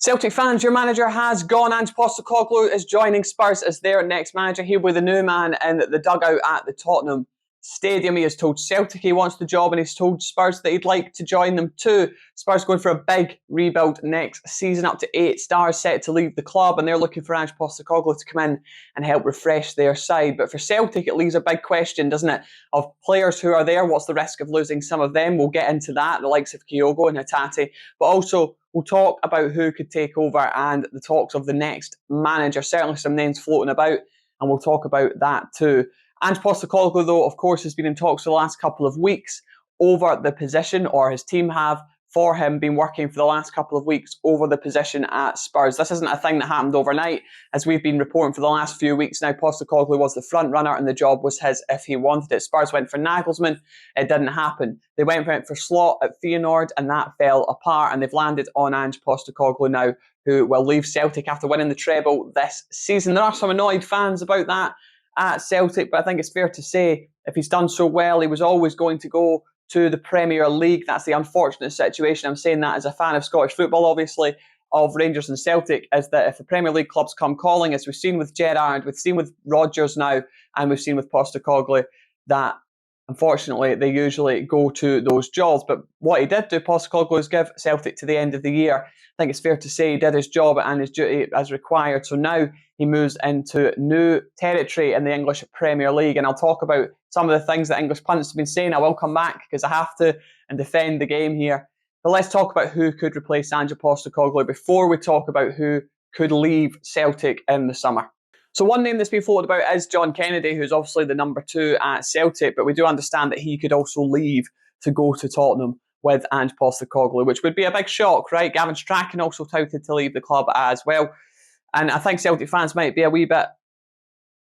Celtic fans, your manager has gone. Ange Postecoglou is joining Spurs as their next manager. He'll be the new man in the dugout at the Tottenham Stadium. He has told Celtic he wants the job, and he's told Spurs that he'd like to join them too. Spurs going for a big rebuild next season, up to 8 stars set to leave the club, and they're looking for Ange Postecoglou to come in and help refresh their side. But for Celtic, it leaves a big question, doesn't it, of players who are there. What's the risk of losing some of them? We'll get into that, the likes of Kyogo and Hatate, but also we'll talk about who could take over and the talks of the next manager. Certainly some names floating about, and we'll talk about that too. Ange Postecoglou, though, of course, has been in talks for the last couple of weeks over the position, or his team have, for him, been working for the last couple of weeks over the position at Spurs. This isn't a thing that happened overnight. As we've been reporting for the last few weeks now, Postecoglou was the front runner and the job was his if he wanted it. Spurs went for Nagelsmann. It didn't happen. They went for Slot at Feyenoord, and that fell apart, and they've landed on Ange Postecoglou now, who will leave Celtic after winning the treble this season. There are some annoyed fans about that at Celtic, but I think it's fair to say if he's done so well, he was always going to go to the Premier League. That's the unfortunate situation. I'm saying that as a fan of Scottish football, obviously, of Rangers and Celtic, is that if the Premier League clubs come calling, as we've seen with Gerrard, we've seen with Rodgers now, and we've seen with Postecoglou, that unfortunately they usually go to those jobs. But what he did do, Postecoglou, is give Celtic to the end of the year. I think it's fair to say he did his job and his duty as required. So now he moves into new territory in the English Premier League. And I'll talk about some of the things that English pundits have been saying. I will come back because I have to and defend the game here. But let's talk about who could replace Ange Postecoglou before we talk about who could leave Celtic in the summer. So one name that's been floated about is John Kennedy, who's obviously the number 2 at Celtic, but we do understand that he could also leave to go to Tottenham with Ange Postecoglou, which would be a big shock, right? Gavin Strachan also touted to leave the club as well. And I think Celtic fans might be a wee bit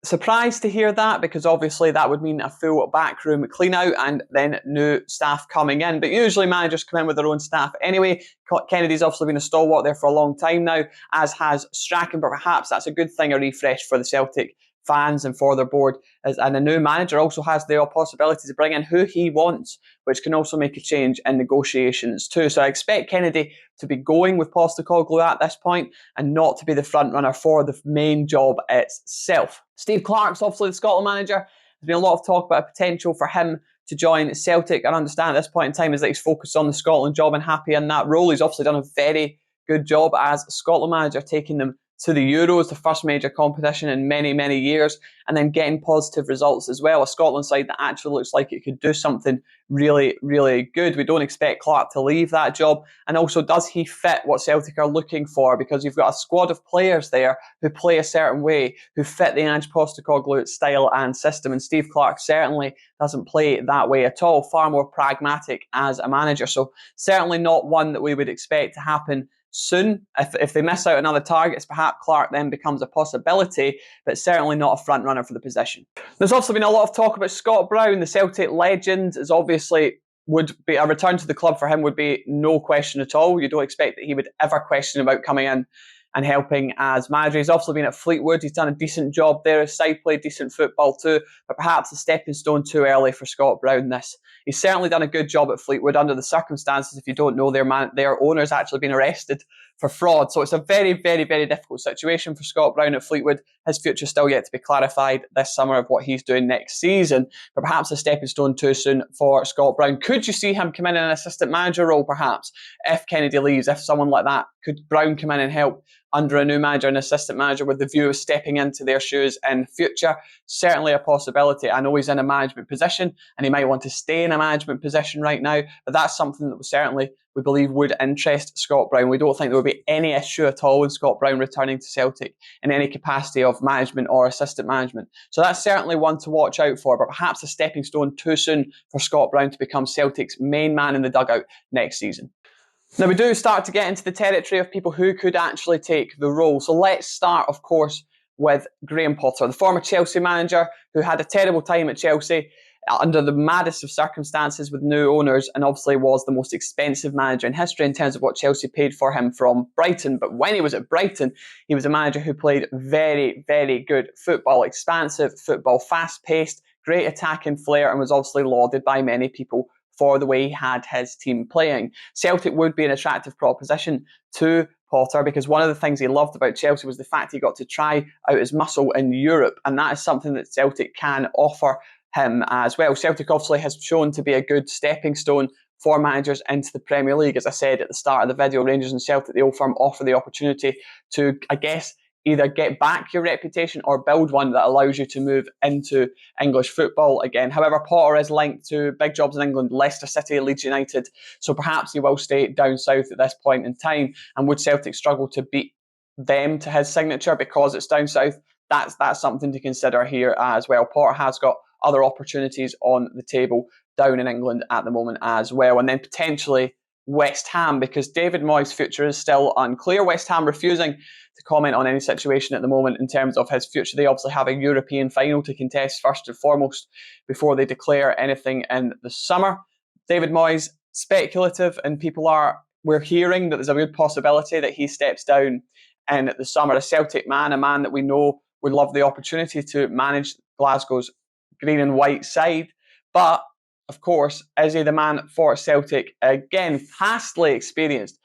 surprised to hear that, because obviously that would mean a full backroom clean out and then new staff coming in. But usually managers come in with their own staff anyway. Kennedy's obviously been a stalwart there for a long time now, as has Strachan, but perhaps that's a good thing, a refresh for the Celtic fans and for their board. And a new manager also has the possibility to bring in who he wants, which can also make a change in negotiations too. So I expect Kennedy to be going with Postecoglou at this point and not to be the front runner for the main job itself. Steve Clarke's obviously the Scotland manager. There's been a lot of talk about a potential for him to join Celtic. I understand at this point in time is that he's focused on the Scotland job and happy in that role. He's obviously done a very good job as Scotland manager, taking them to the Euros, the first major competition in many, many years, and then getting positive results as well. A Scotland side that actually looks like it could do something really, really good. We don't expect Clarke to leave that job. And also, does he fit what Celtic are looking for? Because you've got a squad of players there who play a certain way, who fit the Ange Postecoglou style and system. And Steve Clarke certainly doesn't play that way at all. Far more pragmatic as a manager. So certainly not one that we would expect to happen soon. If they miss out on other targets, perhaps Clarke then becomes a possibility, but certainly not a front runner for the position. There's also been a lot of talk about Scott Brown, the Celtic legend, as obviously would be a return to the club for him would be no question at all. You don't expect that he would ever question about coming in and helping as manager. He's obviously been at Fleetwood. He's done a decent job there. His side played decent football too, but perhaps a stepping stone too early for Scott Brown this. He's certainly done a good job at Fleetwood under the circumstances. If you don't know, their owner's actually been arrested for fraud. So it's a very, very, very difficult situation for Scott Brown at Fleetwood. His future still yet to be clarified this summer of what he's doing next season, but perhaps a stepping stone too soon for Scott Brown. Could you see him come in an assistant manager role perhaps if Kennedy leaves, if someone like that? Could Brown come in and help under a new manager and assistant manager with the view of stepping into their shoes in future? Certainly a possibility. I know he's in a management position and he might want to stay in a management position right now, but that's something that certainly we believe would interest Scott Brown. We don't think there would be any issue at all with Scott Brown returning to Celtic in any capacity of management or assistant management. So that's certainly one to watch out for, but perhaps a stepping stone too soon for Scott Brown to become Celtic's main man in the dugout next season. Now, we do start to get into the territory of people who could actually take the role. So let's start, of course, with Graham Potter, the former Chelsea manager who had a terrible time at Chelsea under the maddest of circumstances with new owners, and obviously was the most expensive manager in history in terms of what Chelsea paid for him from Brighton. But when he was at Brighton, he was a manager who played very, very good football, expansive football, fast-paced, great attacking flair, and was obviously lauded by many people for the way he had his team playing. Celtic would be an attractive proposition to Potter, because one of the things he loved about Chelsea was the fact he got to try out his muscle in Europe, and that is something that Celtic can offer him as well. Celtic obviously has shown to be a good stepping stone for managers into the Premier League. As I said at the start of the video, Rangers and Celtic, the Old Firm, offer the opportunity to, I guess, either get back your reputation or build one that allows you to move into English football again. However, Potter is linked to big jobs in England, Leicester City, Leeds United, so perhaps he will stay down south at this point in time. And would Celtic struggle to beat them to his signature because it's down south? That's something to consider here as well. Potter has got other opportunities on the table down in England at the moment as well. And then potentially West Ham, because David Moyes' future is still unclear. West Ham refusing to comment on any situation at the moment in terms of his future. They obviously have a European final to contest first and foremost before they declare anything in the summer. David Moyes, speculative, and we're hearing that there's a good possibility that he steps down in the summer. A Celtic man, a man that we know would love the opportunity to manage Glasgow's green and white side. But, of course, is he the man for Celtic? Again, vastly experienced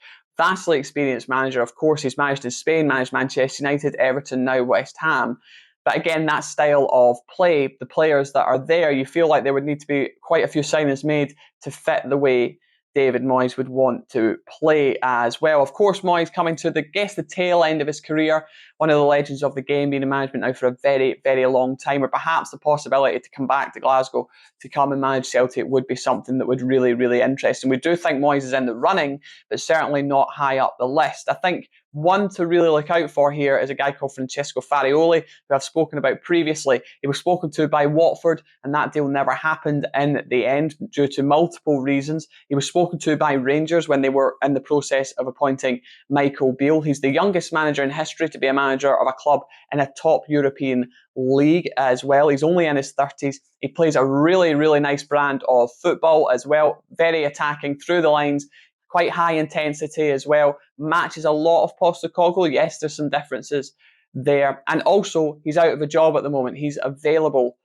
manager. Of course, he's managed in Spain, managed Manchester United, Everton, now West Ham. But again, that style of play, the players that are there, you feel like there would need to be quite a few signings made to fit the way David Moyes would want to play as well. Of course, Moyes coming to the tail end of his career, one of the legends of the game, being in management now for a very, very long time, or perhaps the possibility to come back to Glasgow to come and manage Celtic would be something that would really, really interest. And we do think Moyes is in the running, but certainly not high up the list. I think one to really look out for here is a guy called Francesco Farioli, who I've spoken about previously. He was spoken to by Watford, and that deal never happened in the end due to multiple reasons. He was spoken to by Rangers when they were in the process of appointing Michael Beale. He's the youngest manager in history to be a manager of a club in a top European league as well. He's only in his 30s. He plays a really, really nice brand of football as well, very attacking through the lines, quite high intensity as well, matches a lot of Postecoglou. Yes, there's some differences there. And also, he's out of a job at the moment. He's available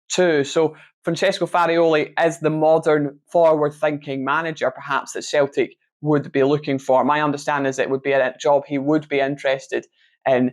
too. So Francesco Farioli is the modern, forward-thinking manager, perhaps, that Celtic would be looking for. My understanding is it would be a job he would be interested in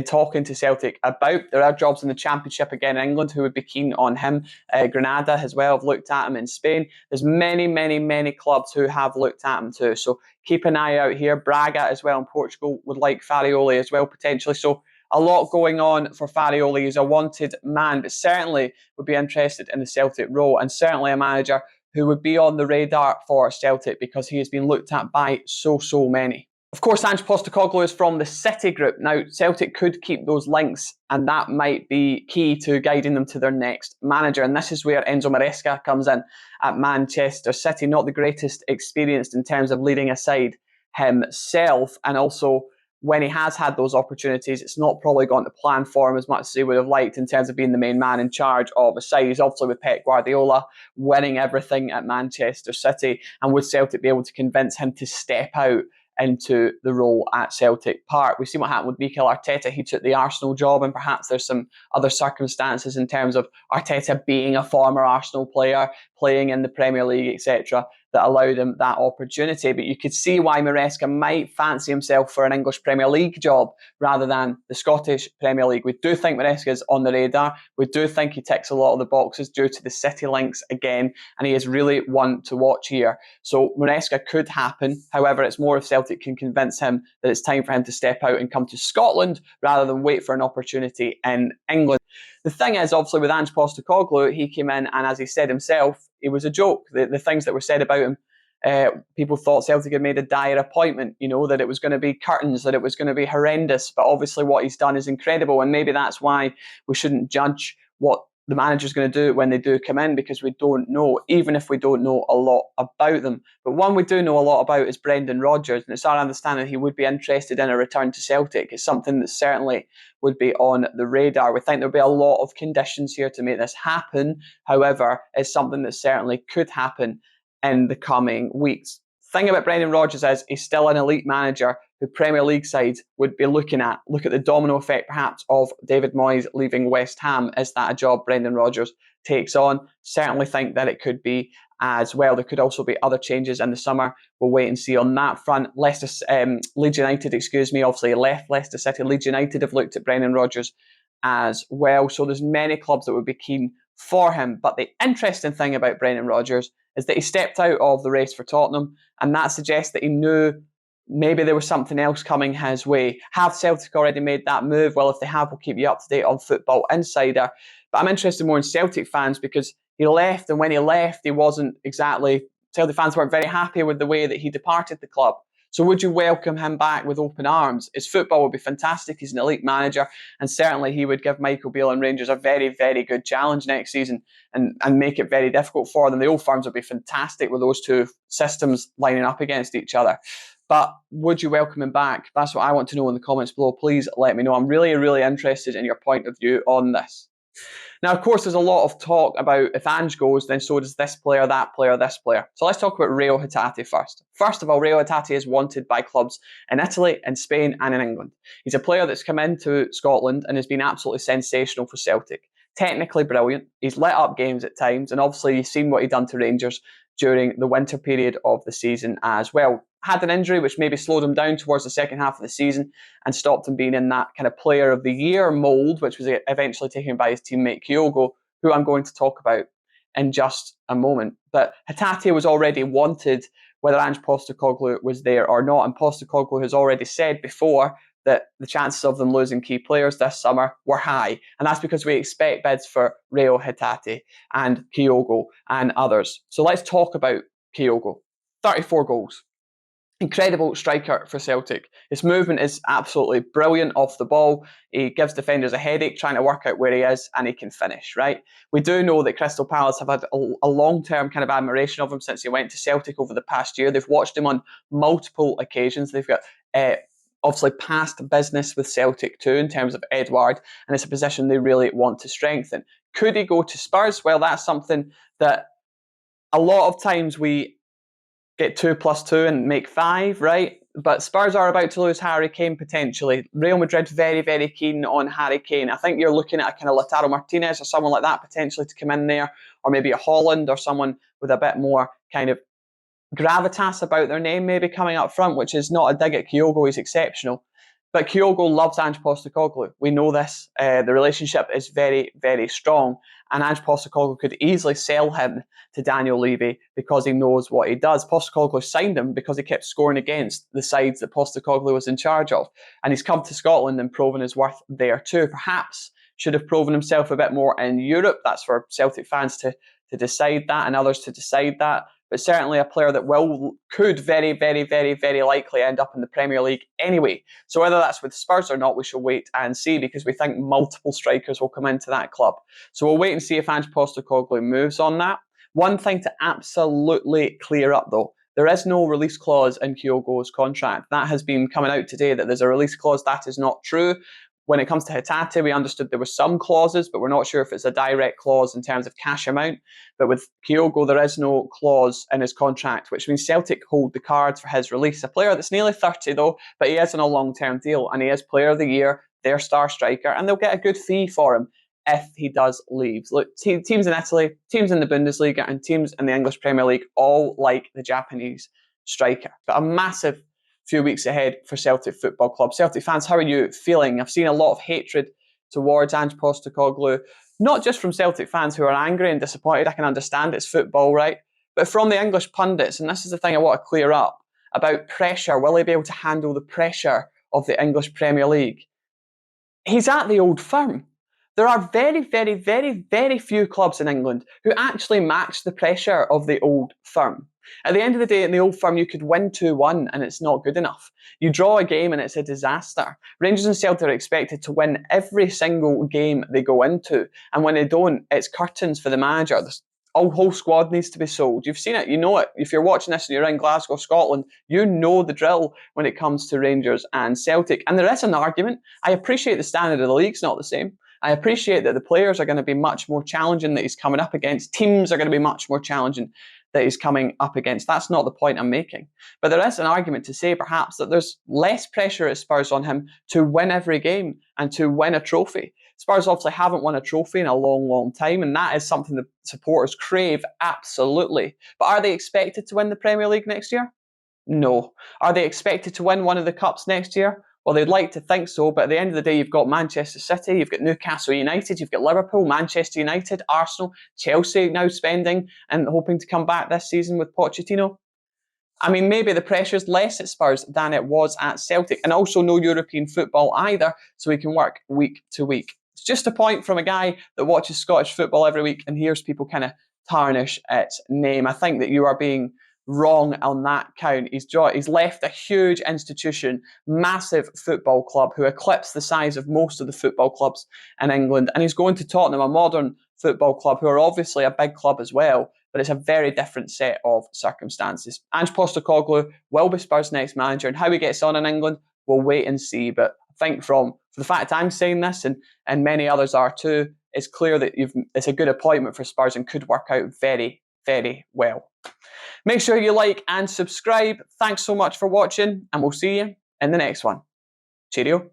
talking to Celtic about. There are jobs in the Championship again in England who would be keen on him. Granada as well have looked at him in Spain. There's many, many, many clubs who have looked at him too. So keep an eye out here. Braga as well in Portugal would like Farioli as well potentially. So a lot going on for Farioli. He's a wanted man, but certainly would be interested in the Celtic role, and certainly a manager who would be on the radar for Celtic because he has been looked at by so many. Of course, Ange Postecoglou is from the City group. Now, Celtic could keep those links, and that might be key to guiding them to their next manager. And this is where Enzo Maresca comes in at Manchester City. Not the greatest experienced in terms of leading a side himself, and also when he has had those opportunities, it's not probably gone to plan for him as much as he would have liked in terms of being the main man in charge of a side. He's obviously with Pep Guardiola, winning everything at Manchester City, and would Celtic be able to convince him to step out into the role at Celtic Park? We've seen what happened with Mikel Arteta. He took the Arsenal job, and perhaps there's some other circumstances in terms of Arteta being a former Arsenal player, playing in the Premier League, etc., that allowed him that opportunity. But you could see why Maresca might fancy himself for an English Premier League job rather than the Scottish Premier League. We do think Maresca is on the radar. We do think he ticks a lot of the boxes due to the City links again, and he is really one to watch here. So Maresca could happen. However, it's more if Celtic can convince him that it's time for him to step out and come to Scotland rather than wait for an opportunity in England. The thing is, obviously, with Ange Postecoglou, he came in, and as he said himself, it was a joke. The things that were said about him, people thought Celtic had made a dire appointment, that it was going to be curtains, that it was going to be horrendous. But obviously what he's done is incredible, and maybe that's why we shouldn't judge what the manager's going to do when they do come in, because we don't know, even if we don't know a lot about them. But one we do know a lot about is Brendan Rodgers, and it's our understanding he would be interested in a return to Celtic. It's something that certainly would be on the radar. We think there'll be a lot of conditions here to make this happen. However, it's something that certainly could happen in the coming weeks. Thing about Brendan Rodgers is he's still an elite manager who Premier League sides would be looking at. Look at the domino effect perhaps of David Moyes leaving West Ham. Is that a job Brendan Rodgers takes on? Certainly think that it could be as well. There could also be other changes in the summer. We'll wait and see on that front. Leeds United, obviously left Leicester City. Leeds United have looked at Brendan Rodgers as well. So there's many clubs that would be keen for him. But the interesting thing about Brendan Rodgers is that he stepped out of the race for Tottenham, and that suggests that he knew maybe there was something else coming his way. Have Celtic already made that move? Well, if they have, we'll keep you up to date on Football Insider. But I'm interested more in Celtic fans because he left, and when he left, Celtic fans weren't very happy with the way that he departed the club. So would you welcome him back with open arms? His football would be fantastic. He's an elite manager, and certainly he would give Michael Beale and Rangers a very, very good challenge next season and make it very difficult for them. The Old Firms would be fantastic with those two systems lining up against each other. But would you welcome him back? That's what I want to know in the comments below. Please let me know. I'm really, really interested in your point of view on this. Now, of course, there's a lot of talk about if Ange goes, then so does this player, that player, this player. So let's talk about Reo Hatate first. First of all, Reo Hatate is wanted by clubs in Italy, in Spain, and in England. He's a player that's come into Scotland and has been absolutely sensational for Celtic. Technically brilliant. He's lit up games at times, and obviously you've seen what he done to Rangers during the winter period of the season as well. Had an injury which maybe slowed him down towards the second half of the season and stopped him being in that kind of player of the year mould, which was eventually taken by his teammate Kyogo, who I'm going to talk about in just a moment. But Hatate was already wanted whether Ange Postecoglou was there or not, and Postecoglou has already said before that the chances of them losing key players this summer were high. And that's because we expect bids for Reo Hatate and Kyogo and others. So let's talk about Kyogo. 34 goals. Incredible striker for Celtic. His movement is absolutely brilliant off the ball. He gives defenders a headache trying to work out where he is, and he can finish, right? We do know that Crystal Palace have had a long-term kind of admiration of him since he went to Celtic over the past year. They've watched him on multiple occasions. They've got obviously past business with Celtic too in terms of Edouard, and it's a position they really want to strengthen. Could he go to Spurs? Well, that's something that a lot of times we get 2 + 2 and make 5, right? But Spurs are about to lose Harry Kane potentially. Real Madrid very, very keen on Harry Kane. I think you're looking at a kind of Lautaro Martinez or someone like that potentially to come in there, or maybe a Holland or someone with a bit more kind of gravitas about their name maybe coming up front, which is not a dig at Kyogo. He's exceptional. But Kyogo loves Ange Postecoglou. We know this. The relationship is very, very strong. And Ange Postecoglou could easily sell him to Daniel Levy because he knows what he does. Postecoglou signed him because he kept scoring against the sides that Postecoglou was in charge of. And he's come to Scotland and proven his worth there too. Perhaps should have proven himself a bit more in Europe. That's for Celtic fans to decide that and others to decide that. But certainly a player that could very, very, very, very likely end up in the Premier League anyway. So whether that's with Spurs or not, we shall wait and see, because we think multiple strikers will come into that club. So we'll wait and see if Ange Postecoglou moves on that. One thing to absolutely clear up though, there is no release clause in Kyogo's contract. That has been coming out today that there's a release clause. That is not true. When it comes to Hatate, we understood there were some clauses, but we're not sure if it's a direct clause in terms of cash amount. But with Kyogo, there is no clause in his contract, which means Celtic hold the cards for his release. A player that's nearly 30 though, but he is on a long-term deal, and he is Player of the Year, their star striker, and they'll get a good fee for him if he does leave. Look, teams in Italy, teams in the Bundesliga, and teams in the English Premier League all like the Japanese striker. But a massive few weeks ahead for Celtic Football Club. Celtic fans, how are you feeling? I've seen a lot of hatred towards Ange Postecoglou, not just from Celtic fans who are angry and disappointed. I can understand it's football, right? But from the English pundits, and this is the thing I want to clear up, about pressure. Will he be able to handle the pressure of the English Premier League? He's at the Old Firm. There are very, very, very, very few clubs in England who actually match the pressure of the Old Firm. At the end of the day, in the Old Firm, you could win 2-1 and it's not good enough. You draw a game and it's a disaster. Rangers and Celtic are expected to win every single game they go into. And when they don't, it's curtains for the manager. The whole squad needs to be sold. You've seen it. You know it. If you're watching this and you're in Glasgow, Scotland, you know the drill when it comes to Rangers and Celtic. And there is an argument. I appreciate the standard of the league's not the same. I appreciate that the players are going to be much more challenging that he's coming up against. Teams are going to be much more challenging that he's coming up against. That's not the point I'm making. But there is an argument to say perhaps that there's less pressure at Spurs on him to win every game and to win a trophy. Spurs obviously haven't won a trophy in a long, long time, and that is something that supporters crave, absolutely. But are they expected to win the Premier League next year? No. Are they expected to win one of the cups next year? Well, they'd like to think so, but at the end of the day, you've got Manchester City, you've got Newcastle United, you've got Liverpool, Manchester United, Arsenal, Chelsea now spending and hoping to come back this season with Pochettino. I mean, maybe the pressure's less at Spurs than it was at Celtic, and also no European football either, so we can work week to week. It's just a point from a guy that watches Scottish football every week and hears people kind of tarnish its name. I think that you are being wrong on that count. He's left a huge institution, massive football club who eclipse the size of most of the football clubs in England, and he's going to Tottenham, a modern football club who are obviously a big club as well, but it's a very different set of circumstances. Ange Postecoglou will be Spurs' next manager, and how he gets on in England, we'll wait and see. But I think for the fact I'm saying this, and many others are too, it's clear that it's a good appointment for Spurs and could work out very, very well. Make sure you like and subscribe. Thanks so much for watching, and we'll see you in the next one. Cheerio.